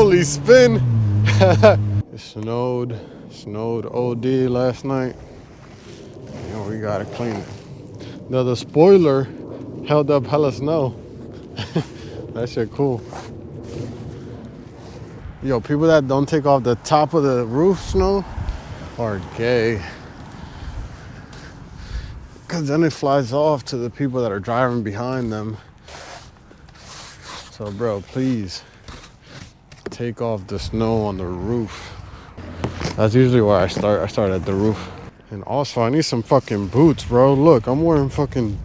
Holy spin. It snowed OD last night. And we gotta clean it. Now the spoiler held up hella snow. That shit cool. Yo, people that don't take off the top of the roof snow are gay. Cause then it flies off to the people that are driving behind them. So bro, please take off the snow on the roof. That's usually where I start. I start at the roof. And also I need some fucking boots, bro. Look, I'm wearing fucking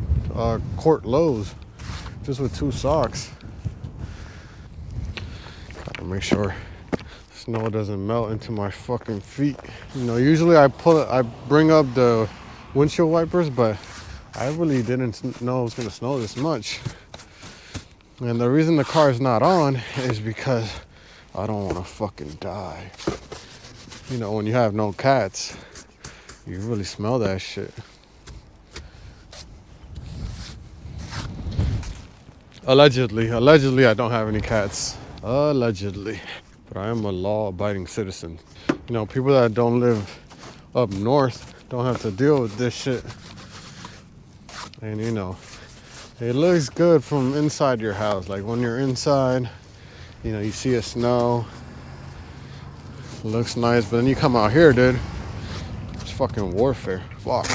court lows just with 2 socks. Gotta make sure snow doesn't melt into my fucking feet. You know, usually I bring up the windshield wipers, but I really didn't know it was gonna snow this much. And the reason the car is not on is because I don't want to fucking die. You know, when you have no cats, you really smell that shit. Allegedly, I don't have any cats. Allegedly. But I am a law-abiding citizen. You know, people that don't live up north don't have to deal with this shit. And you know, it looks good from inside your house. Like when you're inside, you know, you see it snow. It looks nice, but then you come out here, dude. It's fucking warfare. Fuck.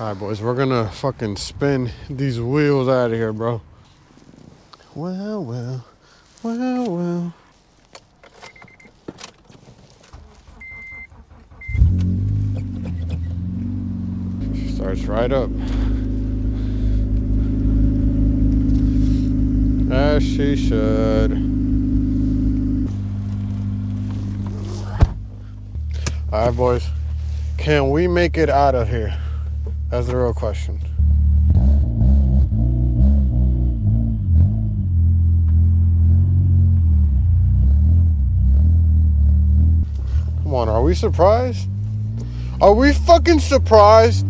All right, boys, we're gonna fucking spin these wheels out of here, bro. Well. Starts right up. As she should. All right, boys. Can we make it out of here? That's the real question. Come on, are we surprised? Are we fucking surprised?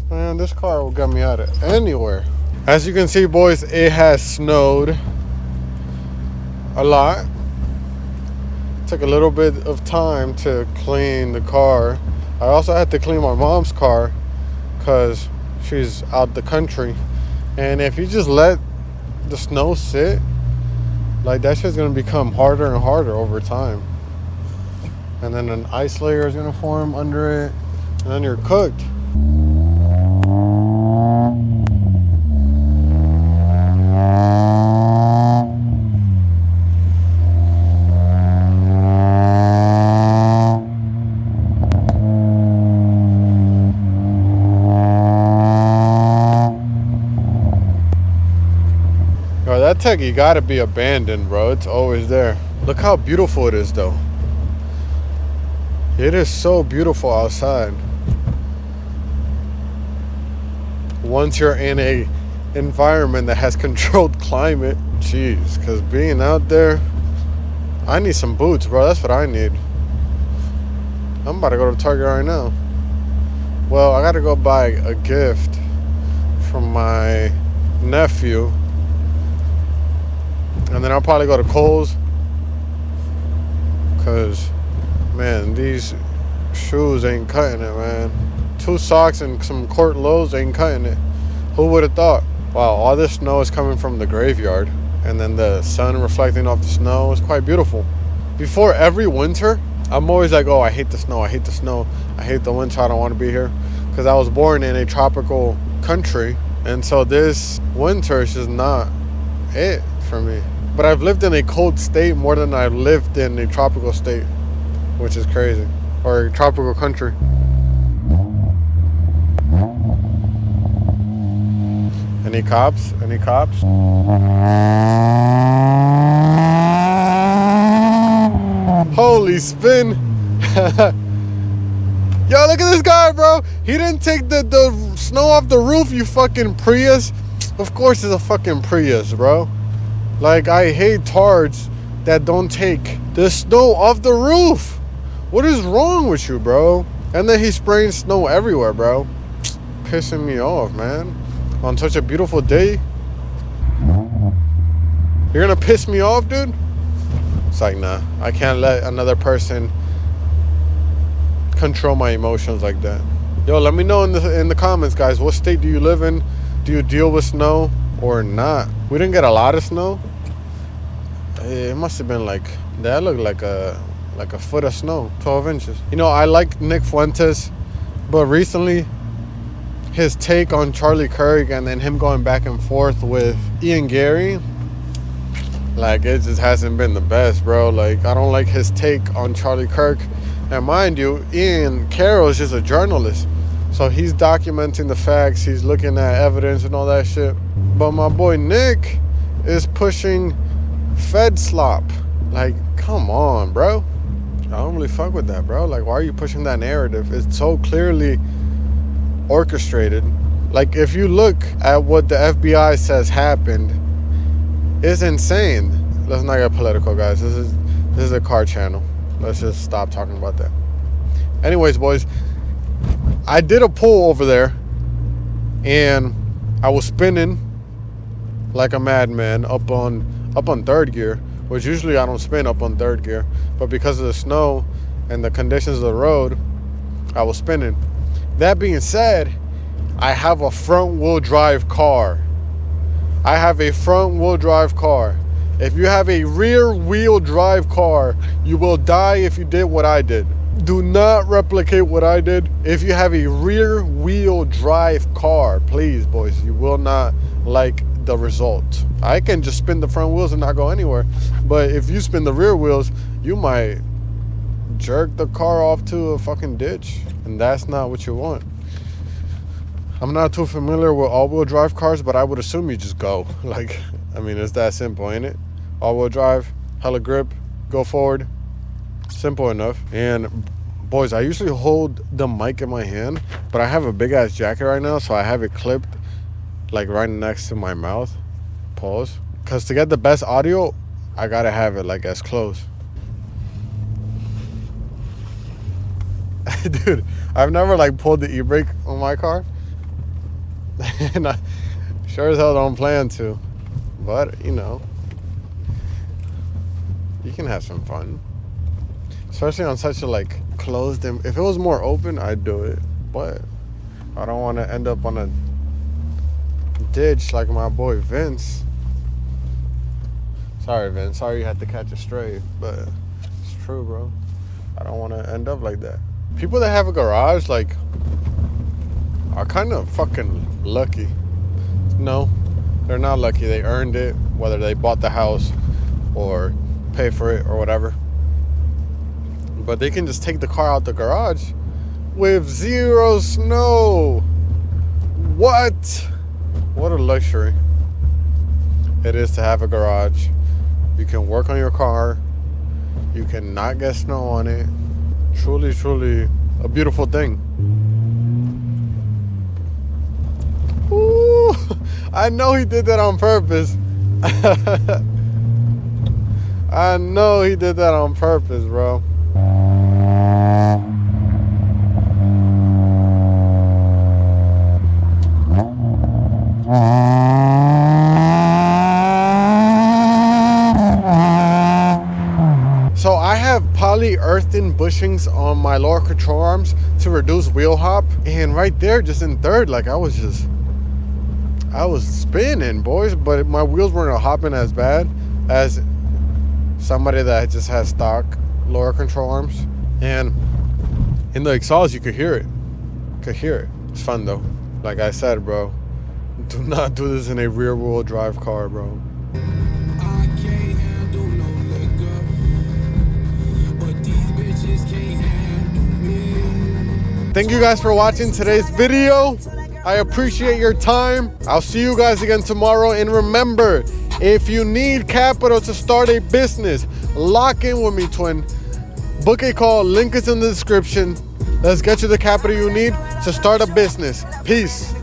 Man, this car will get me out of anywhere. As you can see, boys, it has snowed a lot. Took a little bit of time to clean the car. I also had to clean my mom's car because she's out the country. And if you just let the snow sit, like that shit's gonna become harder and harder over time. And then an ice layer is gonna form under it, and then you're cooked. That techie gotta be abandoned, bro. It's always there. Look how beautiful it is, though. It is so beautiful outside. Once you're in a environment that has controlled climate, jeez, because being out there, I need some boots, bro. That's what I need. I'm about to go to Target right now. Well, I gotta go buy a gift from my nephew. And then I'll probably go to Kohl's. Because, man, these shoes ain't cutting it, man. 2 socks and some court lows ain't cutting it. Who would have thought? Wow, all this snow is coming from the graveyard. And then the sun reflecting off the snow is quite beautiful. Before every winter, I'm always like, oh, I hate the snow. I hate the snow. I hate the winter. I don't want to be here. Because I was born in a tropical country. And so this winter is just not it for me. But I've lived in a cold state more than I've lived in a tropical state, which is crazy. Or a tropical country. Any cops? Any cops? Holy spin. Yo, look at this guy, bro. He didn't take the snow off the roof, you fucking Prius. Of course it's a fucking Prius, bro. Like, I hate tards that don't take the snow off the roof. What is wrong with you, bro? And then he's spraying snow everywhere, bro. Pissing me off, man. On such a beautiful day. You're gonna piss me off, dude? It's like, nah. I can't let another person control my emotions like that. Yo, let me know in the comments, guys. What state do you live in? Do you deal with snow or not? We didn't get a lot of snow. It must have been like, that looked like a foot of snow, 12 inches. You know, I like Nick Fuentes, but recently his take on Charlie Kirk and then him going back and forth with Ian Gary, like, it just hasn't been the best, bro. Like, I don't like his take on Charlie Kirk. And mind you, Ian Carroll is just a journalist, so he's documenting the facts, he's looking at evidence and all that shit. But my boy Nick is pushing Fed slop. Like, come on, bro. I don't really fuck with that, bro. Like, why are you pushing that narrative? It's so clearly orchestrated. Like, if you look at what the FBI says happened, it's insane. Let's not get political, guys. This is a car channel. Let's just stop talking about that. Anyways, boys, I did a pull over there and I was spinning like a madman up on third gear, which usually I don't spin up on third gear, but because of the snow and the conditions of the road, I was spinning. That being said, I have a front wheel drive car. I have a front wheel drive car. If you have a rear wheel drive car, you will die if you did what I did. Do not replicate what I did. If you have a rear wheel drive car, please, boys, you will not like the result. I can just spin the front wheels and not go anywhere. But if you spin the rear wheels, you might jerk the car off to a fucking ditch. And that's not what you want. I'm not too familiar with all-wheel drive cars, but I would assume you just go. Like, I mean, it's that simple, ain't it? All-wheel drive, hella grip, go forward. Simple enough. And boys, I usually hold the mic in my hand, but I have a big-ass jacket right now, so I have it clipped like right next to my mouth. Pause. Because to get the best audio, I gotta have it like as close. Dude, I've never like pulled the e-brake on my car. And I sure as hell don't plan to. But, you know, you can have some fun. Especially on such a like closed, if it was more open, I'd do it. But I don't want to end up on a ditch like my boy Vince. Sorry, Vince. Sorry you had to catch a stray. But it's true, bro. I don't want to end up like that. People that have a garage, like, are kind of fucking lucky. No, they're not lucky. They earned it, whether they bought the house or pay for it or whatever. But they can just take the car out the garage with zero snow. What? What a luxury it is to have a garage. You can work on your car. You can not get snow on it. Truly, truly a beautiful thing. Ooh, I know he did that on purpose. I know he did that on purpose, bro. So I have polyurethane bushings on my lower control arms to reduce wheel hop, and right there, just in third, like I was spinning, boys, but my wheels weren't hopping as bad as somebody that just has stock lower control arms. And in the exhaust, you could hear it. It's fun though. Like I said, bro, do not do this in a rear wheel drive car, bro. Thank you guys for watching today's video. I appreciate your time. I'll see you guys again tomorrow. And remember, if you need capital to start a business, lock in with me, twin. Book a call. Link is in the description. Let's get you the capital you need to start a business. Peace.